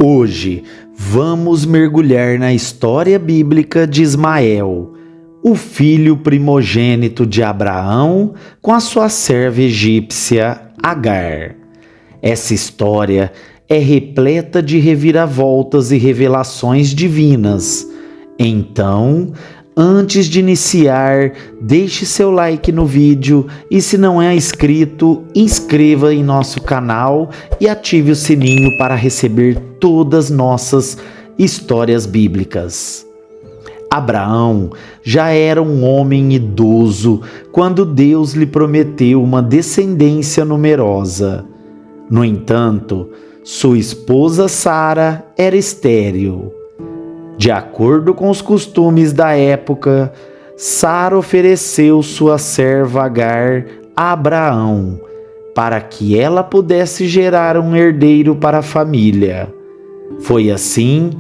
Hoje vamos mergulhar na história bíblica de Ismael, o filho primogênito de Abraão com a sua serva egípcia Agar. Essa história é repleta de reviravoltas e revelações divinas. Então, antes de iniciar, deixe seu like no vídeo e, se não é inscrito, inscreva em nosso canal e ative o sininho para receber todas nossas histórias bíblicas. Abraão já era um homem idoso quando Deus lhe prometeu uma descendência numerosa. No entanto, sua esposa Sara era estéril. De acordo com os costumes da época, Sara ofereceu sua serva Agar a Abraão para que ela pudesse gerar um herdeiro para a família. Foi assim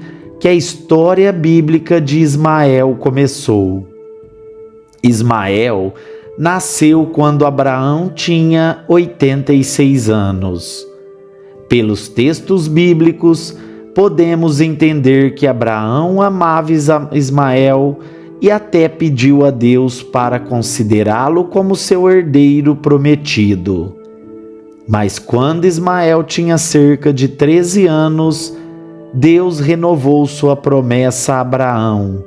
que a história bíblica de Ismael começou. Ismael nasceu quando Abraão tinha 86 anos. Pelos textos bíblicos, podemos entender que Abraão amava Ismael e até pediu a Deus para considerá-lo como seu herdeiro prometido. Mas quando Ismael tinha cerca de 13 anos, Deus renovou sua promessa a Abraão,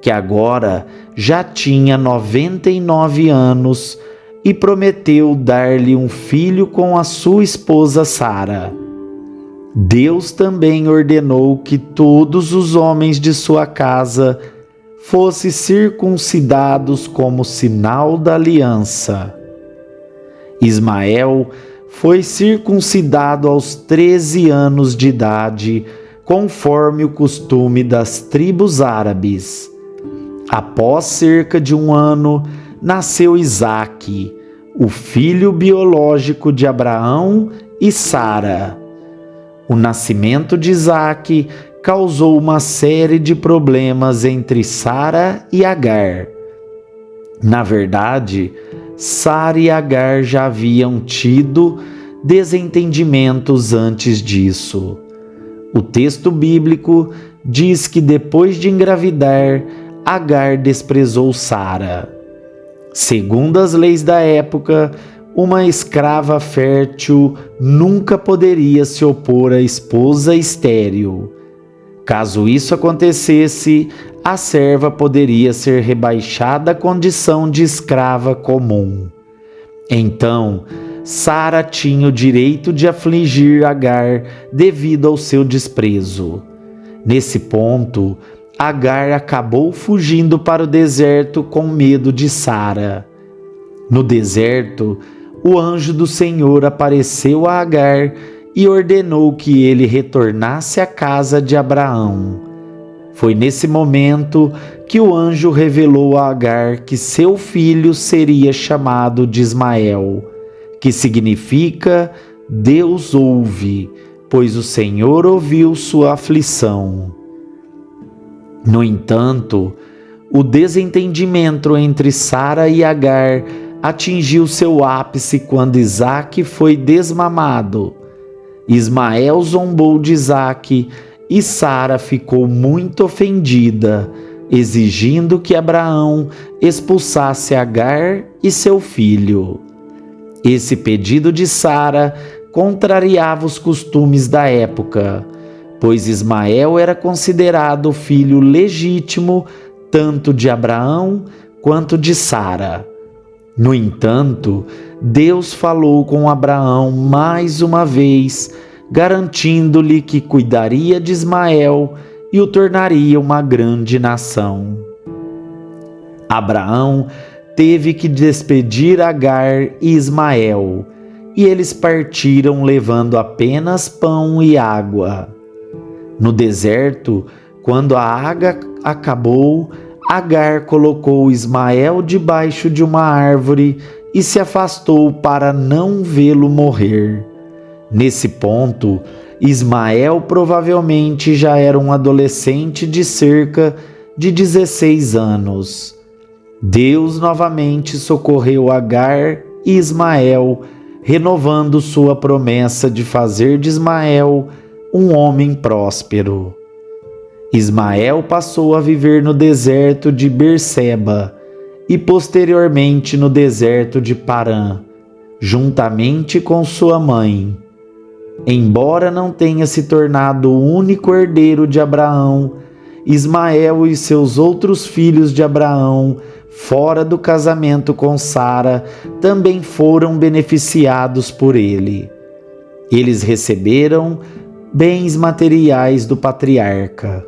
que agora já tinha 99 anos, e prometeu dar-lhe um filho com a sua esposa Sara. Deus também ordenou que todos os homens de sua casa fossem circuncidados como sinal da aliança. Ismael foi circuncidado aos 13 anos de idade, conforme o costume das tribos árabes. Após cerca de um ano, nasceu Isaque, o filho biológico de Abraão e Sara. O nascimento de Isaque causou uma série de problemas entre Sara e Agar. Na verdade, Sara e Agar já haviam tido desentendimentos antes disso. O texto bíblico diz que depois de engravidar, Agar desprezou Sara. Segundo as leis da época, uma escrava fértil nunca poderia se opor à esposa estéril. Caso isso acontecesse, a serva poderia ser rebaixada à condição de escrava comum. Então, Sara tinha o direito de afligir Agar devido ao seu desprezo. Nesse ponto, Agar acabou fugindo para o deserto com medo de Sara. No deserto, o anjo do Senhor apareceu a Agar e ordenou que ele retornasse à casa de Abraão. Foi nesse momento que o anjo revelou a Agar que seu filho seria chamado de Ismael, que significa Deus ouve, pois o Senhor ouviu sua aflição. No entanto, o desentendimento entre Sara e Agar atingiu seu ápice quando Isaque foi desmamado. Ismael zombou de Isaque e Sara ficou muito ofendida, exigindo que Abraão expulsasse Agar e seu filho. Esse pedido de Sara contrariava os costumes da época, pois Ismael era considerado o filho legítimo tanto de Abraão quanto de Sara. No entanto, Deus falou com Abraão mais uma vez, garantindo-lhe que cuidaria de Ismael e o tornaria uma grande nação. Abraão teve que despedir Agar e Ismael, e eles partiram levando apenas pão e água. No deserto, quando a água acabou, Agar colocou Ismael debaixo de uma árvore e se afastou para não vê-lo morrer. Nesse ponto, Ismael provavelmente já era um adolescente de cerca de 16 anos. Deus novamente socorreu Agar e Ismael, renovando sua promessa de fazer de Ismael um homem próspero. Ismael passou a viver no deserto de Berseba e posteriormente no deserto de Parã, juntamente com sua mãe. Embora não tenha se tornado o único herdeiro de Abraão, Ismael e seus outros filhos de Abraão, fora do casamento com Sara, também foram beneficiados por ele. Eles receberam bens materiais do patriarca.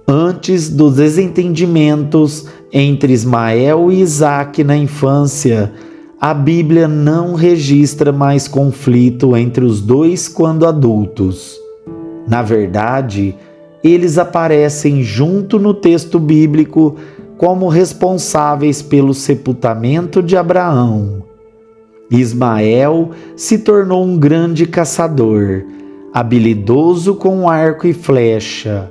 Antes dos desentendimentos entre Ismael e Isaque na infância, a Bíblia não registra mais conflito entre os dois quando adultos. Na verdade, eles aparecem junto no texto bíblico como responsáveis pelo sepultamento de Abraão. Ismael se tornou um grande caçador, habilidoso com arco e flecha.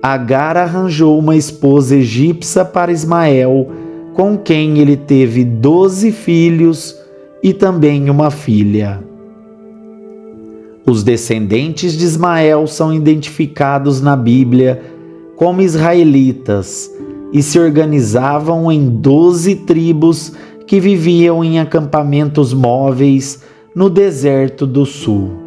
Agar arranjou uma esposa egípcia para Ismael, com quem ele teve 12 filhos e também uma filha. Os descendentes de Ismael são identificados na Bíblia como israelitas e se organizavam em 12 tribos que viviam em acampamentos móveis no deserto do sul.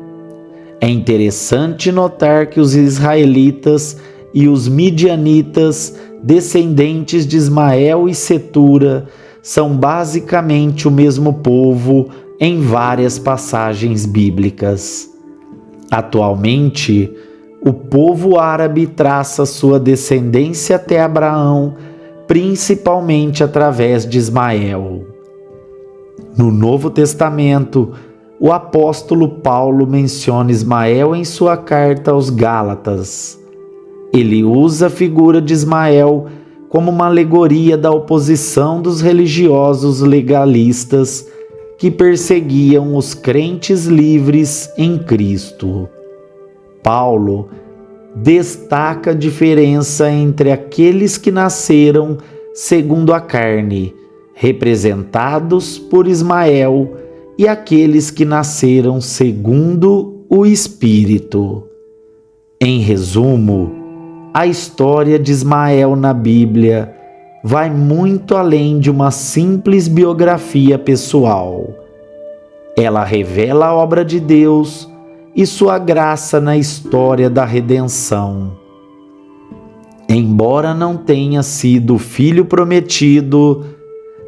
É interessante notar que os israelitas e os midianitas, descendentes de Ismael e Setura, são basicamente o mesmo povo em várias passagens bíblicas. Atualmente, o povo árabe traça sua descendência até Abraão, principalmente através de Ismael. No Novo Testamento, o apóstolo Paulo menciona Ismael em sua carta aos Gálatas. Ele usa a figura de Ismael como uma alegoria da oposição dos religiosos legalistas que perseguiam os crentes livres em Cristo. Paulo destaca a diferença entre aqueles que nasceram segundo a carne, representados por Ismael, e aqueles que nasceram segundo o Espírito. Em resumo, a história de Ismael na Bíblia vai muito além de uma simples biografia pessoal. Ela revela a obra de Deus e sua graça na história da redenção. Embora não tenha sido o filho prometido,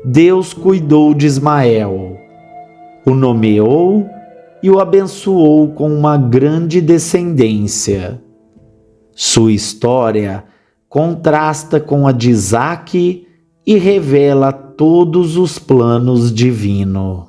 Deus cuidou de Ismael, o nomeou e o abençoou com uma grande descendência. Sua história contrasta com a de Isaque e revela todos os planos divinos.